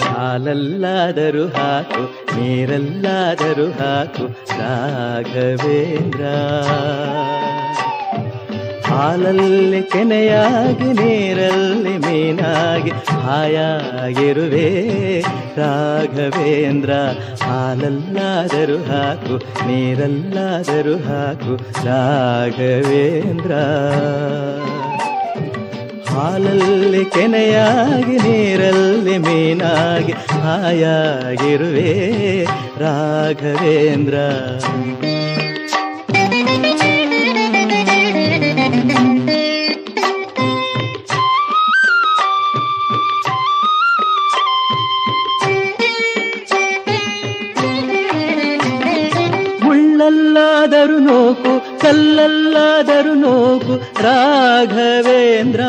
ಹಾಲಲ್ಲಾದರೂ ಹಾಕು ನೀರಲ್ಲಾದರೂ ಹಾಕು ರಾಘವೇಂದ್ರ. ಹಾಲಲ್ಲಿ ಕೆನೆಯಾಗಿ ನೀರಲ್ಲಿ ಮೀನಾಗಿ ಹಾಯಾಗಿರುವೆ ರಾಘವೇಂದ್ರ. ಹಾಲಲ್ಲಾದರೂ ಹಾಕು ನೀರಲ್ಲಾದರೂ ಹಾಕು ರಾಘವೇಂದ್ರ. ಹಾಲಲ್ಲಿ ಕೆನೆಯಾಗಿ ನೀರಲ್ಲಿ ಮೀನಾಗಿ ಹಾಯಾಗಿರುವೆ ರಾಘವೇಂದ್ರ. ಮುಳ್ಳಲ್ಲಾದರೂ ನೋಕು ಕಲ್ಲಲ್ಲಾದರೂ ನೋಕು ರಾಘವೇಂದ್ರ.